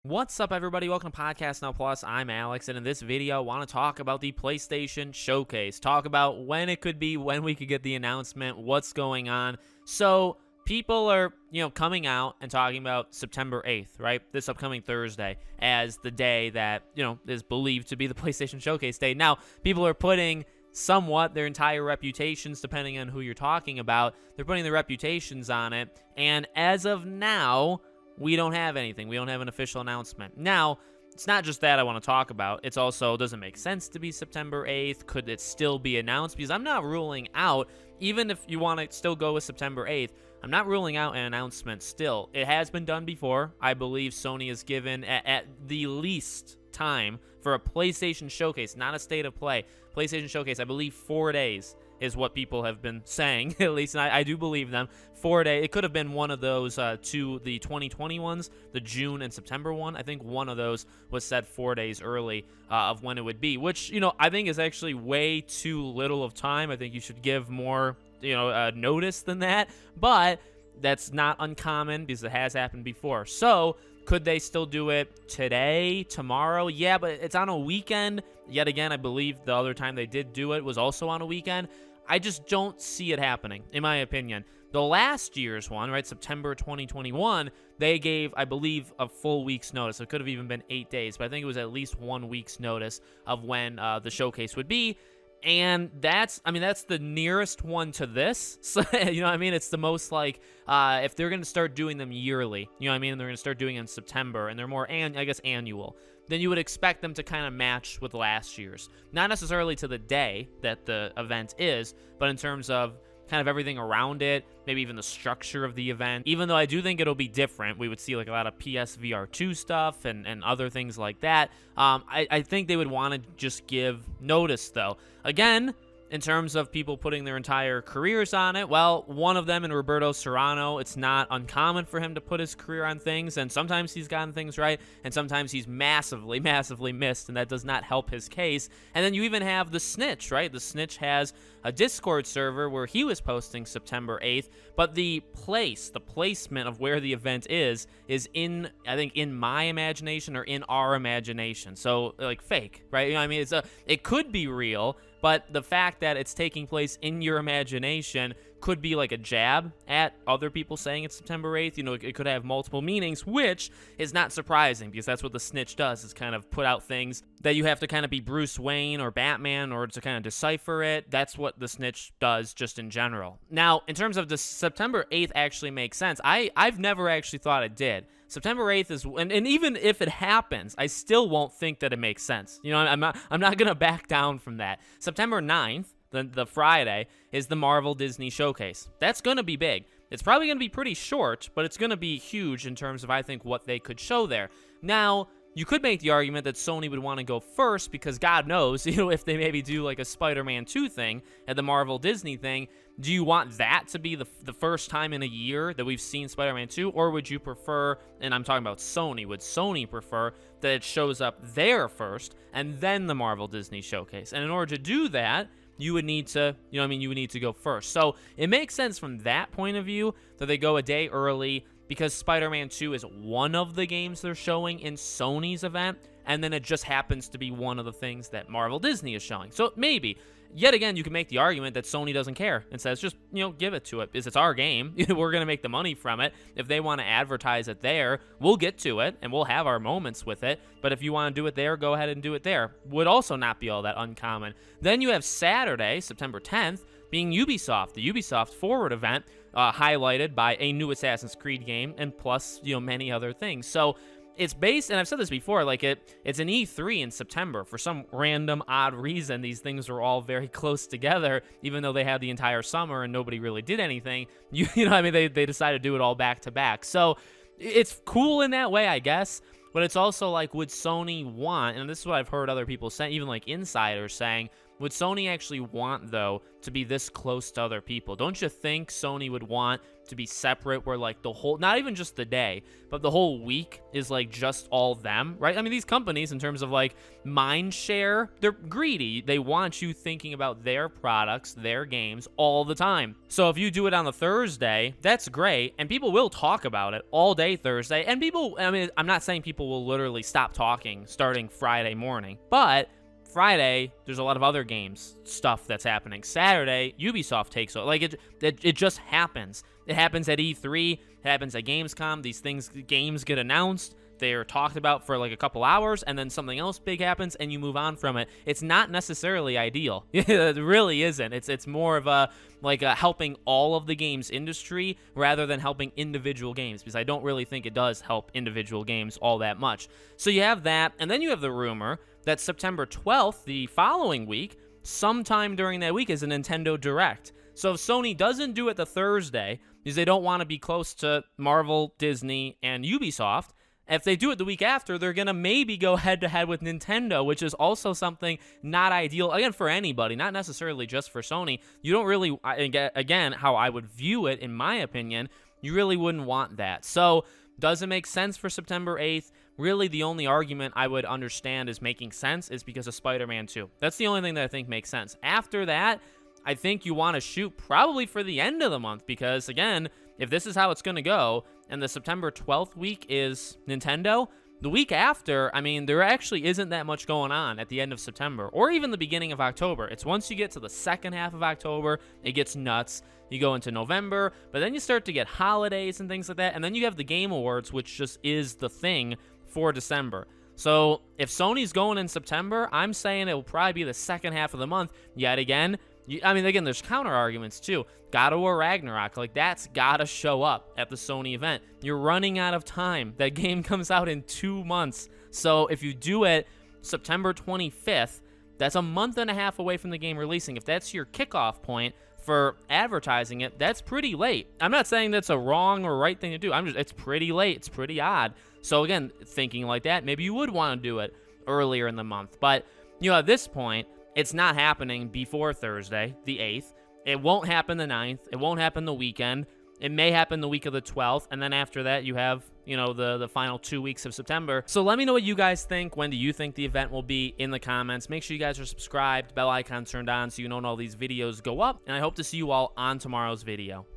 What's up, everybody? Welcome to Podcast Now Plus. I'm Alex, and in this video, I want to talk about the PlayStation Showcase. Talk about when it could be, when we could get the announcement, what's going on. So, people are, coming out and talking about September 8th, right? This upcoming Thursday as the day that, is believed to be the PlayStation Showcase day. Now, people are putting somewhat their entire reputations, depending on who you're talking about, they're putting their reputations on it. And as of now, we don't have anything. We don't have an official announcement. Now, it's not just that I want to talk about. It's also, does it make sense to be September 8th? Could it still be announced? Because I'm not ruling out, even if you want to still go with September 8th, I'm not ruling out an announcement still. It has been done before. I believe Sony has given, at the least time, for a PlayStation Showcase, not a State of Play, PlayStation Showcase, I believe 4 days is what people have been saying, at least, and I do believe them. 4 days. It could have been one of those to the 2020 ones, the June and September one. I think one of those was said 4 days early of when it would be, which, I think is actually way too little of time. I think you should give more, notice than that, but that's not uncommon because it has happened before. So, could they still do it today, tomorrow? Yeah, but it's on a weekend. Yet again, I believe the other time they did do it was also on a weekend. I just don't see it happening, in my opinion. The last year's one, right, September 2021, they gave, I believe, a full week's notice. It could have even been 8 days, but I think it was at least 1 week's notice of when the showcase would be. And that's the nearest one to this. So, it's the most like, if they're going to start doing them yearly, and they're going to start doing it in September, and they're more, annual, then you would expect them to kind of match with last year's. Not necessarily to the day that the event is, but in terms of kind of everything around it, maybe even the structure of the event. Even though I do think it'll be different, we would see like a lot of PSVR 2 stuff and other things like that. I think they would want to just give notice, though. Again, in terms of people putting their entire careers on it, well, one of them in Roberto Serrano, it's not uncommon for him to put his career on things, and sometimes he's gotten things right, and sometimes he's massively, massively missed, and that does not help his case. And then you even have the Snitch, right? The Snitch has a Discord server where he was posting September 8th, but the placement of where the event is in, I think, in my imagination or in our imagination. So, like, fake, right? It could be real, but the fact that it's taking place in your imagination could be like a jab at other people saying it's September 8th. It could have multiple meanings, which is not surprising because that's what the Snitch does, is kind of put out things that you have to kind of be Bruce Wayne or Batman in order to kind of decipher it. That's what the Snitch does just in general. Now, in terms of the September 8th actually makes sense, I've never actually thought it did. September 8th is, and even if it happens, I still won't think that it makes sense. I'm not going to back down from that. September 9th, the Friday, is the Marvel Disney Showcase. That's going to be big. It's probably going to be pretty short, but it's going to be huge in terms of, I think, what they could show there. Now, you could make the argument that Sony would want to go first because God knows, if they maybe do like a Spider-Man 2 thing at the Marvel Disney thing, do you want that to be the first time in a year that we've seen Spider-Man 2? Or would you prefer, and I'm talking about Sony, would Sony prefer that it shows up there first and then the Marvel Disney Showcase? And in order to do that, you would need to, you would need to go first. So it makes sense from that point of view that they go a day early, because Spider-Man 2 is one of the games they're showing in Sony's event, and then it just happens to be one of the things that Marvel Disney is showing. So maybe, yet again, you can make the argument that Sony doesn't care and says, just, give it to it, because it's our game. We're going to make the money from it. If they want to advertise it there, we'll get to it, and we'll have our moments with it. But if you want to do it there, go ahead and do it there. Would also not be all that uncommon. Then you have Saturday, September 10th, being Ubisoft, the Ubisoft Forward event, highlighted by a new Assassin's Creed game, and plus, many other things. So it's based, and I've said this before, like it's an E3 in September. For some random odd reason, these things are all very close together, even though they had the entire summer and nobody really did anything. They decided to do it all back to back. So it's cool in that way, I guess. But it's also like, would Sony want, and this is what I've heard other people say, even like insiders saying, would Sony actually want, though, to be this close to other people? Don't you think Sony would want to be separate, where like the whole, not even just the day, but the whole week is like just all them, right? I mean, these companies, in terms of like mind share, they're greedy. They want you thinking about their products, their games all the time. So if you do it on a Thursday, that's great, and people will talk about it all day Thursday. And people, I mean, I'm not saying people will literally stop talking starting Friday morning, but Friday, there's a lot of other games stuff that's happening. Saturday, Ubisoft takes over. Like, it just happens. It happens at E3. It happens at Gamescom. These games get announced. They're talked about for like a couple hours, and then something else big happens, and you move on from it. It's not necessarily ideal. It really isn't. It's more of a helping all of the games industry rather than helping individual games, because I don't really think it does help individual games all that much. So you have that, and then you have the rumor that September 12th, the following week, sometime during that week, is a Nintendo Direct. So if Sony doesn't do it the Thursday, because they don't want to be close to Marvel, Disney, and Ubisoft, if they do it the week after, they're going to maybe go head-to-head with Nintendo, which is also something not ideal, again, for anybody, not necessarily just for Sony. You don't really, again, how I would view it, in my opinion, you really wouldn't want that. So does it make sense for September 8th? Really, the only argument I would understand is making sense is because of Spider-Man 2. That's the only thing that I think makes sense. After that, I think you want to shoot probably for the end of the month, because, again, if this is how it's going to go, and the September 12th week is Nintendo, the week after, I mean, there actually isn't that much going on at the end of September, or even the beginning of October. It's once you get to the second half of October, it gets nuts. You go into November, but then you start to get holidays and things like that, and then you have the Game Awards, which just is the thing for December. So if Sony's going in September, I'm saying it will probably be the second half of the month. Yet again, I mean, again, there's counter arguments too. God of War Ragnarok, like, that's gotta show up at the Sony event. You're running out of time. That game comes out in 2 months. So if you do it September 25th, that's a month and a half away from the game releasing. If that's your kickoff point for advertising it, that's pretty late. I'm not saying that's a wrong or right thing to do. It's pretty late. It's pretty odd. So again, thinking like that, maybe you would want to do it earlier in the month. But, at this point, it's not happening before Thursday, the 8th. It won't happen the 9th. It won't happen the weekend. It may happen the week of the 12th. And then after that, you have, the final 2 weeks of September. So let me know what you guys think. When do you think the event will be in the comments? Make sure you guys are subscribed, bell icon turned on, so you know when all these videos go up. And I hope to see you all on tomorrow's video.